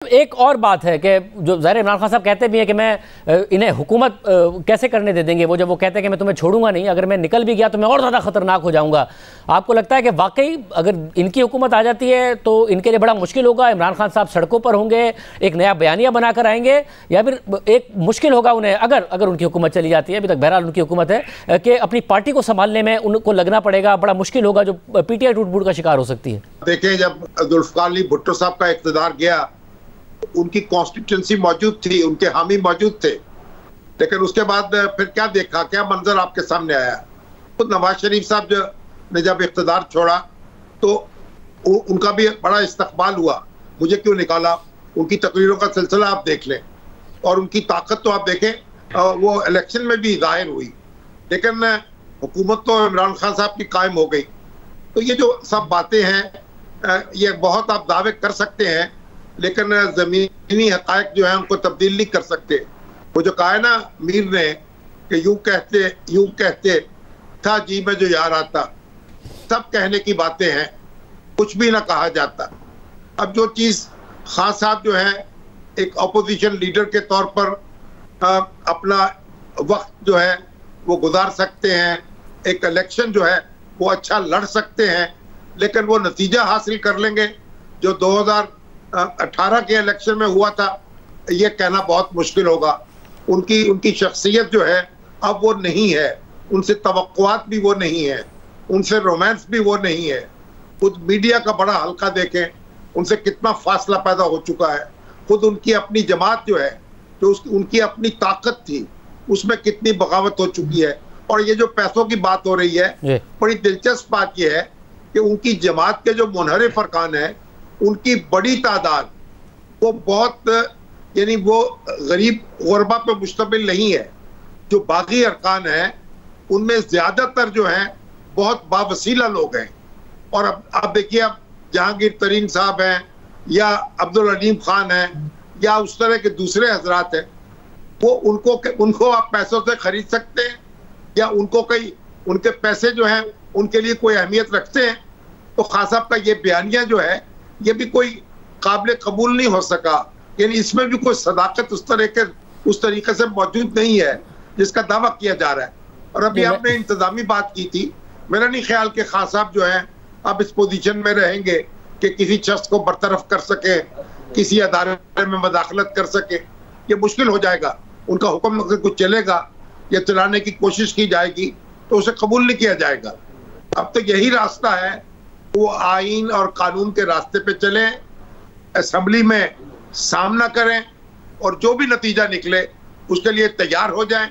एक और बात है कि जो ज़ाहिर इमरान खान साहब कहते भी हैं कि मैं इन्हें हुकूमत कैसे करने दे देंगे। वो जब वो कहते हैं कि मैं तुम्हें छोड़ूंगा नहीं, अगर मैं निकल भी गया तो मैं और ज़्यादा ख़तरनाक हो जाऊंगा। आपको लगता है कि वाकई अगर इनकी हुकूमत आ जाती है तो इनके लिए बड़ा मुश्किल होगा? इमरान खान साहब सड़कों पर होंगे, एक नया बयानिया बनाकर आएंगे, या फिर एक मुश्किल होगा उन्हें अगर उनकी हुकूमत चली जाती है, अभी तक बहरहाल उनकी हुकूमत है, कि अपनी पार्टी को संभालने में उनको लगना पड़ेगा, बड़ा मुश्किल होगा, जो PTI टूट फूट का शिकार हो सकती है? देखिए, जब जुल्फ़िकार अली भुट्टो साहब का इक़्तिदार गया, उनकी कॉन्स्टिट्यूंसी मौजूद थी, उनके हामी मौजूद थे, लेकिन उसके बाद फिर क्या देखा, क्या मंजर आपके सामने आया? तो नवाज शरीफ साहब ने जब इक़्तिदार छोड़ा तो उनका भी बड़ा इस्तकबाल हुआ। मुझे क्यों निकाला, उनकी तकरीरों का सिलसिला आप देख लें, और उनकी ताकत तो आप देखें, वो इलेक्शन में भी जाहिर हुई। लेकिन हुकूमत तो इमरान खान साहब की कायम हो गई। तो ये जो सब बातें हैं, ये बहुत आप दावे कर सकते हैं, लेकिन ज़मीनी हक़ाइक़ जो है उनको तब्दील नहीं कर सकते। वो जो कहा है ना मीर ने कि यूं कहते था जी में जो यार आता, सब कहने की बातें हैं, कुछ भी ना कहा जाता। अब जो चीज़ खान साहब जो है एक अपोजिशन लीडर के तौर पर अपना वक्त जो है वो गुजार सकते हैं, एक इलेक्शन जो है वो अच्छा लड़ सकते हैं, लेकिन वो नतीजा हासिल कर लेंगे जो 2018 के इलेक्शन में हुआ था, ये कहना बहुत मुश्किल होगा। उनकी शख्सियत जो है अब वो नहीं है, उनसे तवक्कुआत भी वो नहीं है, उनसे रोमांस भी वो नहीं है। खुद मीडिया का बड़ा हल्का देखें, उनसे कितना फासला पैदा हो चुका है। खुद उनकी अपनी जमात जो है, जो उनकी अपनी ताकत थी, उसमें कितनी बगावत हो चुकी है। और ये जो पैसों की बात हो रही है, बड़ी दिलचस्प बात यह है कि उनकी जमात के जो मुनहरिफ अरकान है, उनकी बड़ी तादाद वो बहुत, यानी वो गरीब गुरबा पे मुश्तमिल नहीं है। जो बागी अरकान हैं उनमें ज्यादातर जो हैं बहुत बावसीला लोग हैं। और अब आप देखिए, अब जहांगीर तरीन साहब हैं या अब्दुल अलीम खान हैं या उस तरह के दूसरे हजरात हैं, वो उनको आप पैसों से खरीद सकते हैं, या उनके पैसे जो हैं उनके लिए कोई अहमियत रखते हैं? तो खान साहब का ये बयानिया जो है, ये भी कोई काबिल कबूल नहीं हो सका। यानी इसमें भी कोई सदाकत उस तरीके से मौजूद नहीं है जिसका दावा किया जा रहा है। और अभी आपने इंतजामी बात की थी, मेरा नहीं ख्याल कि खान साहब जो है अब इस पोजीशन में रहेंगे कि किसी शख्स को बरतरफ कर सके, किसी अदारे में मदाखलत कर सके। ये मुश्किल हो जाएगा। उनका हुक्म अगर कुछ चलेगा या चलाने की कोशिश की जाएगी तो उसे कबूल नहीं किया जाएगा। अब तो यही रास्ता है, वो आईन और कानून के रास्ते पे चलें, असेंबली में सामना करें, और जो भी नतीजा निकले उसके लिए तैयार हो जाएं,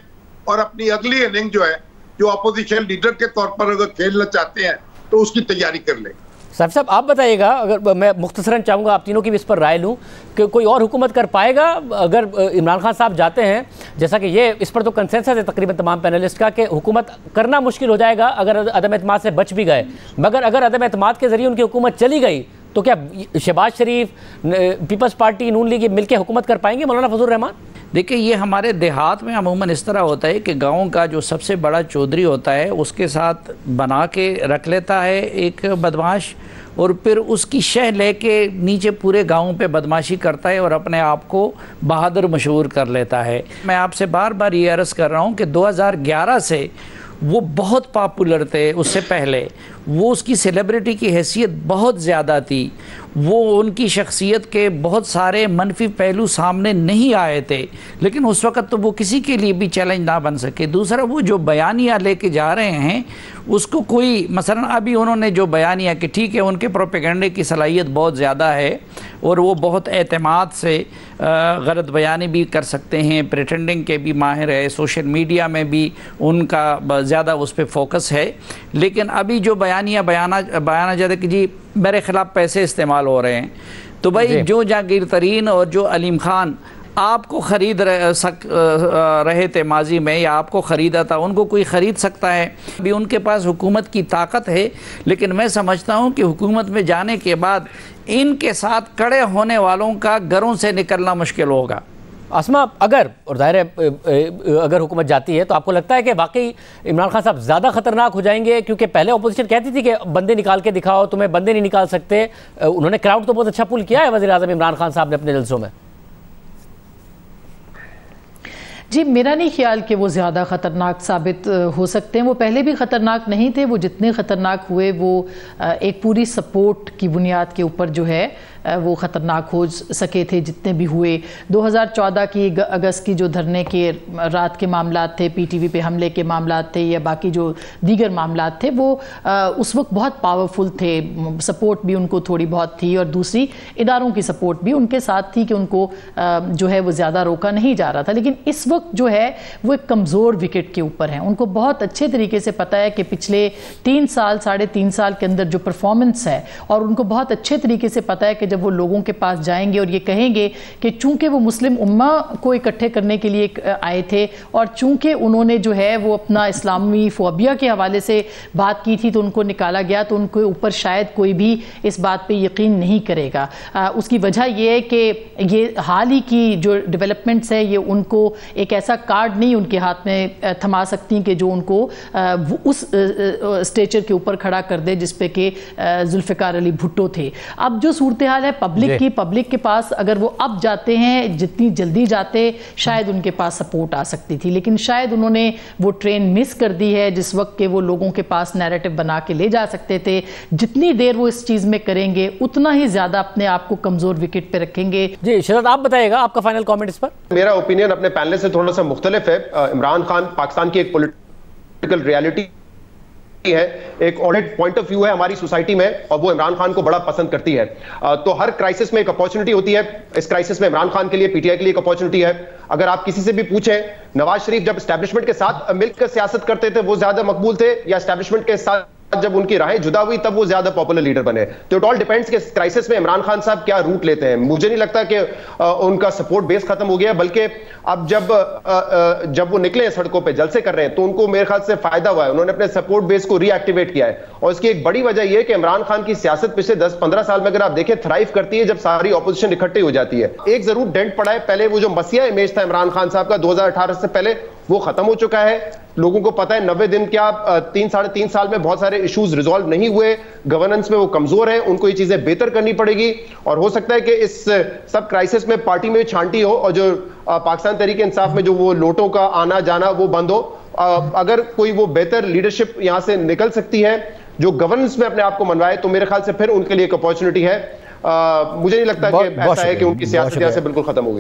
और अपनी अगली इनिंग जो है, जो अपोजिशन लीडर के तौर पर अगर खेलना चाहते हैं तो उसकी तैयारी कर लें। साहब आप बताइएगा, अगर मैं मुख्तसरन चाहूँगा आप तीनों की भी इस पर राय लूँ, कि कोई और हुकूमत कर पाएगा अगर इमरान खान साहब जाते हैं? जैसा कि ये इस पर तो कंसेंसस है तकरीबन तमाम पैनलिस्ट का कि हुकूमत करना मुश्किल हो जाएगा अगर अदम एतमाद से बच भी गए। मगर अगर अदम एतमाद के ज़रिए उनकी हुकूमत चली गई तो क्या शहबाज शरीफ, पीपल्स पार्टी, नून लीग मिलकर हुकूमत कर पाएंगे? मौलाना फजल रहमान, देखिए, ये हमारे देहात में अमूमन इस तरह होता है कि गांव का जो सबसे बड़ा चौधरी होता है उसके साथ बना के रख लेता है एक बदमाश, और फिर उसकी शह लेके नीचे पूरे गांव पे बदमाशी करता है और अपने आप को बहादुर मशहूर कर लेता है। मैं आपसे बार बार ये अर्ज़ कर रहा हूँ कि 2011 से वो बहुत पॉपुलर थे। उससे पहले वो उसकी सेलिब्रिटी की हैसियत बहुत ज़्यादा थी। वो उनकी शख्सियत के बहुत सारे मनफी पहलू सामने नहीं आए थे, लेकिन उस वक़्त तो वो किसी के लिए भी चैलेंज ना बन सके। दूसरा, वो जो बयानिया लेके जा रहे हैं उसको कोई, मसलन अभी उन्होंने जो बयानिया कि ठीक है उनके प्रोपेगेंडे की सलाहियत बहुत ज़्यादा है और वो बहुत एतमाद से गलत बयानी भी कर सकते हैं, प्रिटेंडिंग के भी माहिर है, सोशल मीडिया में भी उनका ज़्यादा उस पर फोकस है। लेकिन अभी जो बयाना जाता है कि जी मेरे ख़िलाफ़ पैसे इस्तेमाल हो रहे हैं, तो भाई जो जहांगीर तरीन और जो अलीम खान आपको ख़रीद रहे थे माजी में, या आपको ख़रीदा था, उनको कोई ख़रीद सकता है? अभी उनके पास हुकूमत की ताकत है, लेकिन मैं समझता हूँ कि हुकूमत में जाने के बाद इनके साथ खड़े होने वालों का घरों से निकलना मुश्किल होगा। आसमा, अगर और जाहिर है अगर हुकूमत जाती है तो आपको लगता है कि वाकई इमरान खान साहब ज़्यादा खतरनाक हो जाएंगे? क्योंकि पहले अपोजिशन कहती थी कि बंदे निकाल के दिखाओ, तुम्हें बंदे नहीं निकाल सकते। उन्होंने क्राउड तो बहुत अच्छा पुल किया है वज़ीर आज़म इमरान खान साहब ने अपने जलसों में। जी, मेरा नहीं ख्याल कि वो ज़्यादा ख़तरनाक साबित हो सकते हैं। वो पहले भी ख़तरनाक नहीं थे। वो जितने ख़तरनाक हुए वो एक पूरी सपोर्ट की बुनियाद के ऊपर जो है वो ख़तरनाक हो सके थे जितने भी हुए। 2014 की अगस्त की जो धरने के रात के मामलात थे, पीटीवी पे हमले के मामलात थे या बाकी जो दीगर मामलात थे, वो उस वक्त बहुत पावरफुल थे। सपोर्ट भी उनको थोड़ी बहुत थी और दूसरी इदारों की सपोर्ट भी उनके साथ थी कि उनको जो है वो ज़्यादा रोका नहीं जा रहा था। लेकिन इस वक्त जो है वो एक कमज़ोर विकेट के ऊपर है। उनको बहुत अच्छे तरीके से पता है कि पिछले 3 साल 3.5 साल के अंदर जो परफॉर्मेंस है, और उनको बहुत अच्छे तरीके से पता है कि जब वो लोगों के पास जाएंगे और ये कहेंगे कि चूंकि वो मुस्लिम उम्मा को इकट्ठे करने के लिए आए थे और चूंकि उन्होंने जो है वो अपना इस्लामी फोबिया के हवाले से बात की थी तो उनको निकाला गया, तो उनके ऊपर शायद कोई भी इस बात पे यकीन नहीं करेगा। उसकी वजह ये है कि ये हाल ही की जो डेवलपमेंट्स है ये उनको एक ऐसा कार्ड नहीं उनके हाथ में थमा सकती कि जो उनको उस स्टेचर के ऊपर खड़ा कर दे जिस पे कि जुल्फ़िकार अली भुट्टो थे। अब जो सूरत हाल है पब्लिक के पास, अगर वो अब जाते हैं, जितनी जल्दी जाते शायद उनके पास सपोर्ट आ सकती थी, लेकिन शायद उन्होंने वो ट्रेन मिस कर दी है जिस वक्त के वो लोगों के पास नैरेटिव बना के ले जा सकते थे। जितनी देर वो इस चीज़ में करेंगे उतना ही ज़्यादा अपने आप को कमज़ोर विकेट पे रखेंगे। जी शरद, आप बताइएगा आपका फाइनल कमेंट इस पर। मेरा ओपिनियन अपने पैनल से थोड़ा सा मुख्तलिफ है। इमरान खान पाकिस्तान की एक पॉलिटिकल रियलिटी है, एक ऑडिट पॉइंट ऑफ व्यू है हमारी सोसाइटी में, और वो इमरान खान को बड़ा पसंद करती है। तो हर क्राइसिस में एक अपॉर्चुनिटी होती है। इस क्राइसिस में इमरान खान के लिए, पीटीआई के लिए एक अपॉर्चुनिटी है। अगर आप किसी से भी पूछें, नवाज शरीफ जब एस्टैब्लिशमेंट के साथ मिलकर सियासत करते थे वो ज्यादा मकबूल थे, या एस्टैब्लिशमेंट के साथ जब उनकी राहें जुदा हुई तब वो ज्यादा पॉपुलर लीडर बने? तो इट ऑल डिपेंड्स कि क्राइसिस में इमरान खान साहब क्या रूट लेते हैं। मुझे नहीं लगता कि उनका सपोर्ट बेस खत्म हो गया, बल्कि अब जब वो निकले हैं सड़कों पे जलसे कर रहे हैं तो उनको मेरे ख्याल से फायदा हुआ है। उन्होंने अपने सपोर्ट बेस को रीएक्टिवेट किया है, और इसकी एक बड़ी वजह यह है कि इमरान खान की सियासत पिछले 10-15 साल में अगर आप देखें थ्राइव करती है जब सारी ऑपोजिशन इकट्ठी हो जाती है। एक जरूर डेंट पड़ा है, पहले वो जो मसीहा इमेज था इमरान खान साहब का 2018 से पहले, वो खत्म हो चुका है। लोगों को पता है 90 दिन क्या 3-3.5 साल में बहुत सारे इश्यूज रिजॉल्व नहीं हुए, गवर्नेंस में वो कमजोर है, उनको ये चीजें बेहतर करनी पड़ेगी। और हो सकता है कि इस सब क्राइसिस में पार्टी में छांटी हो और जो पाकिस्तान तहरीक इंसाफ में जो वो लोटों का आना जाना वो बंद हो। अगर कोई वो बेहतर लीडरशिप यहां से निकल सकती है जो गवर्नेंस में अपने आप को मनवाए, तो मेरे ख्याल से फिर उनके लिए एक अपॉर्चुनिटी है। मुझे नहीं लगता कि ऐसा है कि उनकी सियासत यहां से बिल्कुल खत्म हो गई।